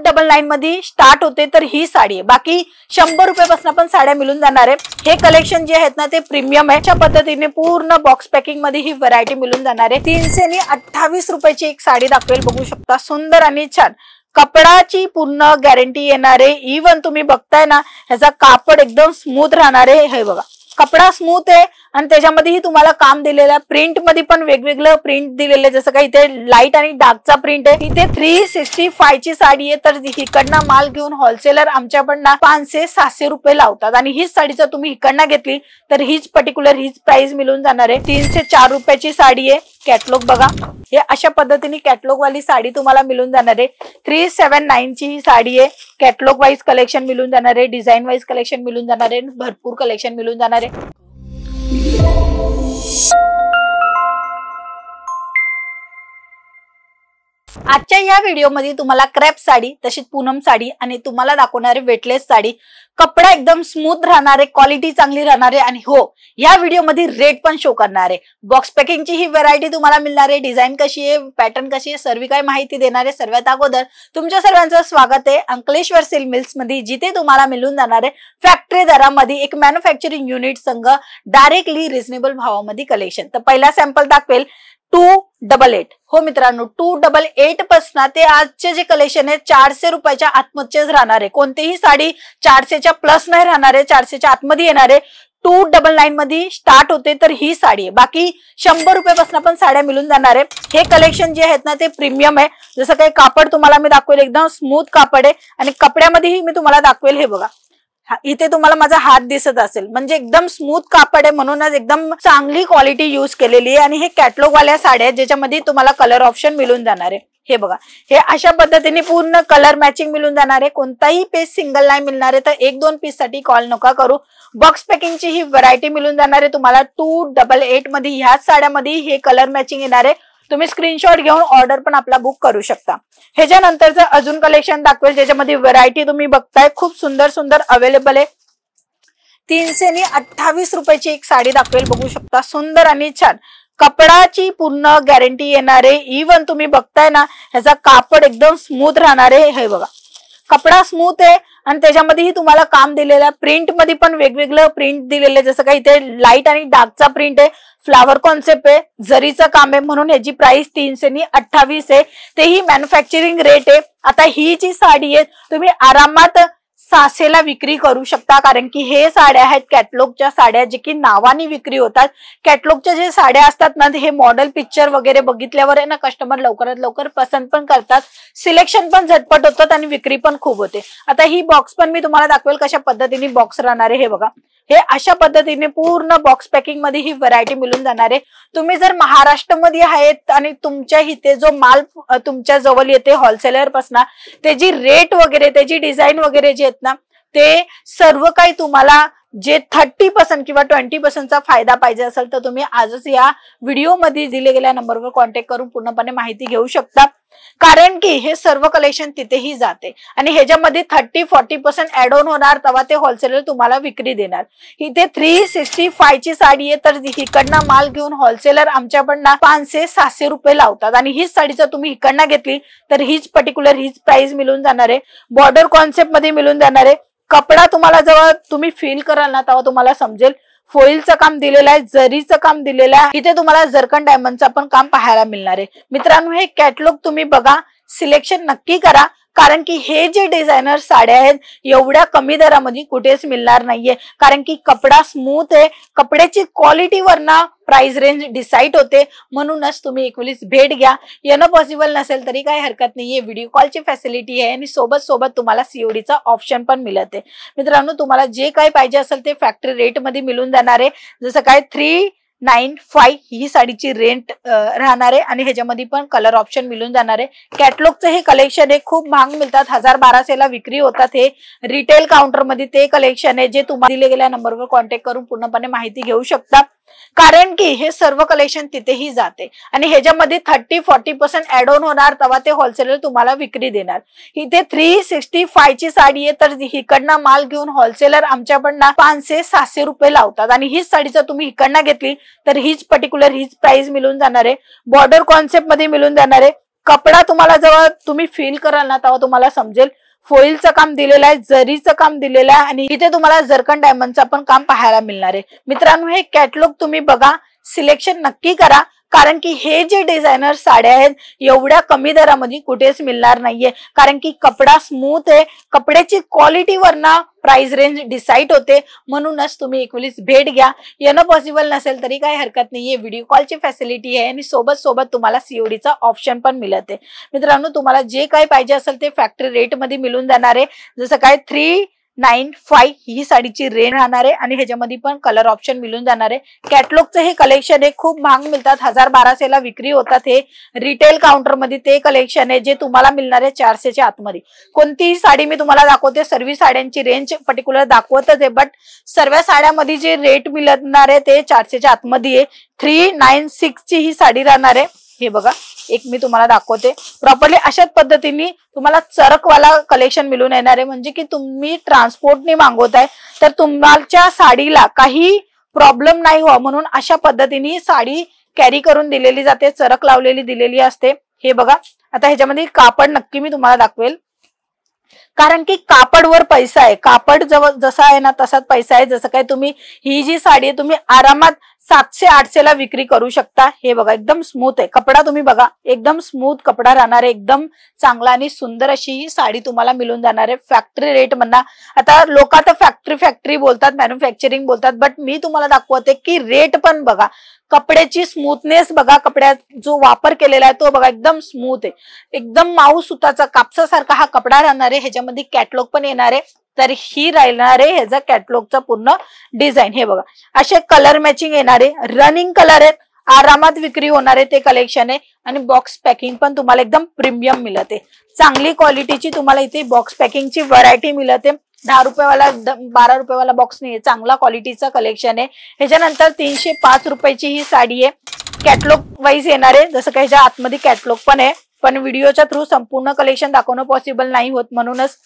299 मध्ये स्टार्ट होते तर ही साडी आहे। बाकी 100 रुपयापासून पण साड्या मिळून जाणार आहे। हे कलेक्शन जे आहेत ना ते प्रीमियम आहे। अशा पद्धतीने पूर्ण बॉक्स पॅकिंग मध्ये ही व्हरायटी मिळून जाणार आहे। 328 रुपयाची एक साडी दाखवेल, बघू शकता, सुंदर आणि छान। कपडाची पूर्ण गॅरंटी येणार आहे। इवन तुम्ही बघताय ना ह्याचा कापड एकदम स्मूथ राहणार आहे। हे बघा, कपडा स्मूथ आहे आणि त्याच्यामध्येही तुम्हाला काम दिलेलं आहे। प्रिंट मध्ये पण वेगवेगळं प्रिंट दिलेलं आहे, जसं काही इथे लाईट आणि डार्कचा प्रिंट आहे। इथे 365 ची साडी आहे, तर इकडनं माल घेऊन होलसेलर आमच्याकडनं 500-700 रुपये लावतात आणि हीच साडी जर तुम्ही इकडनं घेतली तर हीच पर्टिक्युलर हीच प्राइस मिळून जाणार आहे। 304 रुपयाची साडी आहे। कॅटलॉग बघा, हे अशा पद्धतीने कॅटलॉग वाली साडी तुम्हाला मिळून जाणार आहे। 379 ची ही साडी आहे। कॅटलॉग वाइज कलेक्शन मिळून जाणार आहे, डिझाइन वाइज कलेक्शन मिळून जाणार आहे, भरपूर कलेक्शन मिळून जाणार आहे। आजच्या या व्हिडिओमध्ये तुम्हाला क्रॅप साडी, तशीच पूनम साडी आणि तुम्हाला दाखवणारे वेटलेस साडी, कपडा एकदम स्मूथ राहणार आहे, क्वालिटी चांगली राहणार आहे आणि हो या व्हिडिओमध्ये रेट पण शो करणार आहे। बॉक्स पॅकिंगची ही व्हरायटी तुम्हाला मिळणार आहे। डिझाइन कशी आहे, पॅटर्न कशी आहे, सर्व काही माहिती देणार आहे। सर्वात अगोदर तुमच्या सर्वांचं स्वागत आहे अंकलेश्वर सिल्क मिल्स मध्ये, जिथे तुम्हाला मिळून जाणार आहे फॅक्टरी दरामध्ये एक मॅन्युफॅक्चरिंग युनिट संघ डायरेक्टली रिझनेबल भावामध्ये कलेक्शन। तर पहिला सॅम्पल दाखवेल 288। हो मित्रांनो, 288 पासून ते आजचे जे कलेक्शन आहे 400 रुपयाच्या आतमध्येच राहणार आहे। कोणतीही साडी 400च्या प्लस नाही राहणार आहे, 400च्या आतमध्ये येणार आहे। 299 मध्ये स्टार्ट होते तर ही साडी आहे। बाकी 100 रुपयापासून पण साड्या मिळून जाणार आहे। हे कलेक्शन जे आहेत ना ते प्रीमियम आहे। जसं काही कापड तुम्हाला मी दाखवेल, एकदम स्मूथ कापड आहे आणि कपड्यामध्येही मी तुम्हाला दाखवेल। हे बघा, इथे तुम्हाला माझा हात दिसत असेल, म्हणजे एकदम स्मूथ कापड आहे, म्हणूनच एकदम चांगली क्वालिटी यूज केलेली आहे। आणि हे कॅटलॉग वाल्या साड्या आहेत ज्याच्यामध्ये तुम्हाला कलर ऑप्शन मिळून जाणार आहे। हे बघा, हे अशा पद्धतीने पूर्ण कलर मॅचिंग मिळून जाणार आहे। कोणताही पीस सिंगल नाही मिळणार आहे, तर 1-2 पीस साठी कॉल नका करू। बॉक्स पॅकिंगची ही व्हरायटी मिळून जाणार आहे तुम्हाला 288 मध्ये। ह्याच साड्यामध्ये हे कलर मॅचिंग येणार आहे। तुम्ही स्क्रीनशॉट घेऊन ऑर्डर पण आपला बुक करू शकता। ह्याच्यानंतरचं अजून कलेक्शन दाखवेल ज्याच्यामध्ये व्हरायटी तुम्ही बघताय खूप सुंदर सुंदर अवेलेबल आहे। 328 रुपयाची एक साडी दाखवेल, बघू शकता, सुंदर आणि छान। कपडाची पूर्ण गॅरंटी येणार आहे। इवन तुम्ही बघताय ना ह्याचा कापड एकदम स्मूथ राहणार आहे। हे बघा, कपडा स्मूथ आहे आणि त्याच्यामध्येही तुम्हाला काम दिलेलं आहे। प्रिंट मध्ये पण वेगवेगळं प्रिंट दिलेलं आहे, जसं काही इथे लाईट आणि डार्कचा प्रिंट आहे, फ्लावर कॉन्सेप्ट आहे, जरीचं काम आहे, म्हणून याची प्राइस 328 आहे। तेही मॅन्युफॅक्चरिंग रेट आहे। आता ही जी साडी आहे तुम्ही आरामात 600ला विक्री करू शकता, कारण की हे साड्या आहेत कॅटलॉगच्या साड्या, जे की नावाने विक्री होतात। कॅटलॉगच्या जे साड्या असतात ना हे मॉडेल पिक्चर वगैरे बघितल्यावर आहे ना कस्टमर लवकरात लवकर पसंत पण करतात, सिलेक्शन पण झटपट होतात आणि विक्री पण खूप होते। आता ही बॉक्स पण मी तुम्हाला दाखवेल कशा पद्धतीने बॉक्स राहणार आहे। हे बघा, हे अशा पद्धतीने पूर्ण बॉक्स पॅकिंग मध्ये ही व्हरायटी मिळून जाणार आहे। तुम्ही जर महाराष्ट्रामध्ये आहेत आणि तुमच्या इथे जो माल तुमच्या जवळ येते होलसेलर पासून, त्याची रेट वगैरे, त्याची डिझाईन वगैरे जे आहेत ना ते सर्व काही तुम्हाला जे 30% किंवा 20%चा फायदा पाहिजे असेल तर तुम्ही आजच या व्हिडिओ मध्ये दिले गेल्या नंबरवर कॉन्टॅक्ट करून पूर्णपणे माहिती घेऊ शकता, कारण की हे सर्व कलेक्शन तिथेही जाते आणि ह्याच्यामध्ये 30-40% ऍड ऑन होणार, तेव्हा ते होलसेलर तुम्हाला विक्री देणार। इथे 365 ची साडी आहे, तर इकडनं माल घेऊन होलसेलर आमच्याकडनं 500-700 रुपये लावतात आणि हीच साडी जर तुम्ही इकडनं घेतली तर हीच पर्टिक्युलर हीच प्राइस मिळून जाणार आहे। बॉर्डर कॉन्सेप्ट मध्ये मिळून जाणार आहे। कपडा तुम्हाला जेव्हा तुम्ही फील कराल ना तेव्हा तुम्हाला समजेल। फोइलचं काम दिलेलं आहे, जरीचं काम दिलेलं आहे, इथे तुम्हाला जरकन डायमंडचं पण काम पाहायला मिळणार आहे। मित्रांनो, हे कॅटलॉग तुम्ही बघा, सिलेक्शन नक्की करा, कारण की हे जे डिझायनर साड्या आहेत एवढ्या कमी दरामध्ये कुठेच मिळणार नाहीये, कारण की कपडा स्मूथ आहे। कपड्याची क्वालिटीवर ना प्राइस रेंज डिसाइड होते, म्हणूनच तुम्ही एक वेळेस भेट घ्या। येणं पॉसिबल नसेल तरी काही हरकत नाहीये, व्हिडिओ कॉलची फॅसिलिटी आहे आणि सोबत सोबत तुम्हाला सीओडीचा ऑप्शन पण मिळते। मित्रांनो, तुम्हाला जे काही पाहिजे असेल ते फॅक्टरी रेट मध्ये मिळून जाणार आहे। जसं काय 395 ही साडीची रेंट राहणार आहे आणि ह्याच्यामध्ये पण कलर ऑप्शन मिळून जाणार आहे। कॅटलॉगचं हे कलेक्शन आहे, खूप महाग मिळतात, 1000-1200ला विक्री होतात। हे रिटेल काउंटर मध्ये ते कलेक्शन आहे जे तुम्हाला दिले गेल्या नंबरवर कॉन्टॅक्ट करून पूर्णपणे माहिती घेऊ शकता, कारण की हे सर्व कलेक्शन तिथेही जाते आणि ह्याच्यामध्ये 30-40% ऍड ऑन होणार, तेव्हा ते होलसेलर तुम्हाला विक्री देणार। इथे 365 ची साडी आहे, तर इकडनं माल घेऊन होलसेलर आमच्याकडनं 500-700 रुपये लावतात आणि हीच साडी जर तुम्ही इकडनं घेतली तर हीच पर्टिक्युलर हीच प्राइस मिळून जाणार आहे। बॉर्डर कॉन्सेप्ट मध्ये मिळून जाणार आहे। कपडा तुम्हाला जेव्हा तुम्ही फील कराल ना तेव्हा तुम्हाला समजेल. फोइलचं काम दिलेलं आहे, जरीचं काम दिलेलं आहे आणि इथे तुम्हाला जरकन डायमंडचं पण काम पाहायला मिळणार आहे. मित्रांनो, हे कॅटलॉग तुम्ही बघा, सिलेक्शन नक्की करा, कारण की हे जे डिझायनर साड्या आहेत एवढ्या कमी दरामध्ये कुठेच मिळणार नाहीये. कारण की कपडा स्मूथ आहे, कपड्याची quality Verna price range decide होते. म्हणूनच तुम्ही एक वेळेस भेट घ्या. येणं पॉसिबल नसेल तरी काही हरकत नाहीये, व्हिडिओ कॉलची फॅसिलिटी आहे आणि सोबत तुम्हाला सीओडीचा ऑप्शन पण मिळत आहे. मित्रांनो, तुम्हाला जे काही पाहिजे असेल ते फॅक्टरी रेट मध्ये मिळून जाणार आहे. जसं काय 395 ही साडीची रेंज राहणार आहे आणि ह्याच्यामध्ये पण कलर ऑप्शन मिळून जाणार आहे. कॅटलॉगचं हे कलेक्शन आहे, खूप महाग मिळतात, 1000-1200 ला विक्री होतात. हे रिटेल काउंटर मध्ये ते कलेक्शन आहे जे तुम्हाला मिळणार आहे 400च्या आतमध्ये. कोणतीही साडी मी तुम्हाला दाखवते, सर्व साड्यांची रेंज पर्टिक्युलर दाखवतच आहे, बट सर्व साड्यामध्ये जे रेट मिळणार आहे ते 400च्या आतमध्ये आहे. 396 ची ही साडी राहणार आहे. हे बघा, एक मी तुम्हाला दाखवते प्रॉपरली. अशाच पद्धतीने तुम्हाला चरकवाला कलेक्शन मिळून येणार आहे. म्हणजे की तुम्ही ट्रान्सपोर्टने मागवताय तर तुमच्या साडीला काही प्रॉब्लेम नाही हो म्हणून अशा पद्धतीने साडी कॅरी करून दिलेली जाते, चरक लावलेली दिलेली असते. हे बघा, आता ह्याच्यामध्ये कापड नक्की मी तुम्हाला दाखवेल, कारण की कापडवर पैसा आहे. कापड जसा आहे ना तसाच पैसा आहे. जसं काय तुम्ही ही जी साडी आहे तुम्ही आरामात 700-800 ला विक्री करू शकता. हे बघा, एकदम स्मूथ आहे कपडा, तुम्ही बघा एकदम स्मूथ कपडा राहणार आहे, एकदम चांगला आणि सुंदर अशी ही साडी तुम्हाला मिळून जाणार आहे. फॅक्टरी रेट म्हणा, आता लोक आता फॅक्टरी बोलतात, मॅन्युफॅक्चरिंग बोलतात, बट मी तुम्हाला दाखवते की रेट पण बघा, कपड्याची स्मूथनेस बघा, कपड्यात जो वापर केलेला आहे तो बघा, एकदम स्मूथ आहे, एकदम माऊ सुताचा कापसासारखा हा कपडा राहणार आहे. ह्याच्यामध्ये कॅटलॉग पण येणार आहे. तर ही राहणार आहे ह्याचा कॅटलॉगचा पूर्ण डिझाईन. हे बघा, असे कलर मॅचिंग येणारे रनिंग कलर आहेत, आरामात विक्री होणार आहे ते कलेक्शन आहे. आणि बॉक्स पॅकिंग पण तुम्हाला एकदम प्रीमियम मिळते, चांगली क्वालिटीची तुम्हाला इथे बॉक्स पॅकिंगची व्हरायटी मिळते. 10 रुपयावाला 12 रुपयावाला बॉक्स नाही, चांगला क्वालिटीचा कलेक्शन आहे. ह्याच्यानंतर 305 रुपयाची ही साडी आहे, कॅटलॉग वाईज येणार आहे. जसं काही ह्याच्या आतमध्ये कॅटलॉग पण आहे, पण व्हिडिओच्या थ्रू संपूर्ण कलेक्शन दाखवणं पॉसिबल नाही होत, म्हणूनच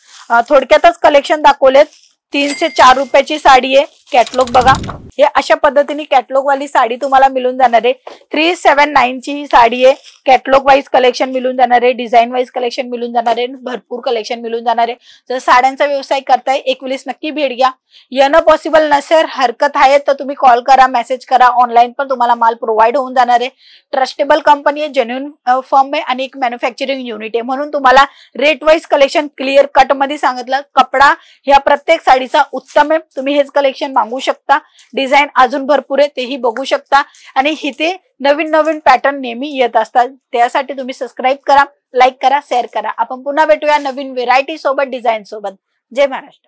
थोडक्यातच कलेक्शन दाखवलेत. 304 रुपयाची साडी आहे. कॅटलॉग बघा, हे अशा पद्धतीने कॅटलॉग वाली साडी तुम्हाला मिळून जाणार आहे. 379 ची ही साडी आहे. कॅटलॉग वाईज कलेक्शन मिळून जाणार आहे, डिझाईन वाईज कलेक्शन मिळून जाणार आहे, भरपूर कलेक्शन मिळून जाणार आहे. जर साड्यांचा व्यवसाय करताय एक वेळेस नक्की भेट घ्या. येणं पॉसिबल नसेल हरकत आहे तर तुम्ही कॉल करा, मेसेज करा, ऑनलाईन पण तुम्हाला माल प्रोव्हाइड होऊन जाणार आहे. ट्रस्टेबल कंपनी आहे, जेन्युइन फर्म आहे आणि एक मॅन्युफॅक्चरिंग युनिट आहे, म्हणून तुम्हाला rate wise collection clear cut मध्ये सांगितलं. कपडा ह्या प्रत्येक साडीचा उत्तम आहे, तुम्ही हेच कलेक्शन मागू शकता. डिझाईन अजून भरपूर आहे, तेही बघू शकता. आणि इथे नवीन पॅटर्न नेहमी येत असतात, त्यासाठी तुम्ही सबस्क्राईब करा, लाईक करा, शेअर करा. आपण पुन्हा भेटूया नवीन व्हेरायटी सोबत, डिझाईन सोबत. जय महाराष्ट्र.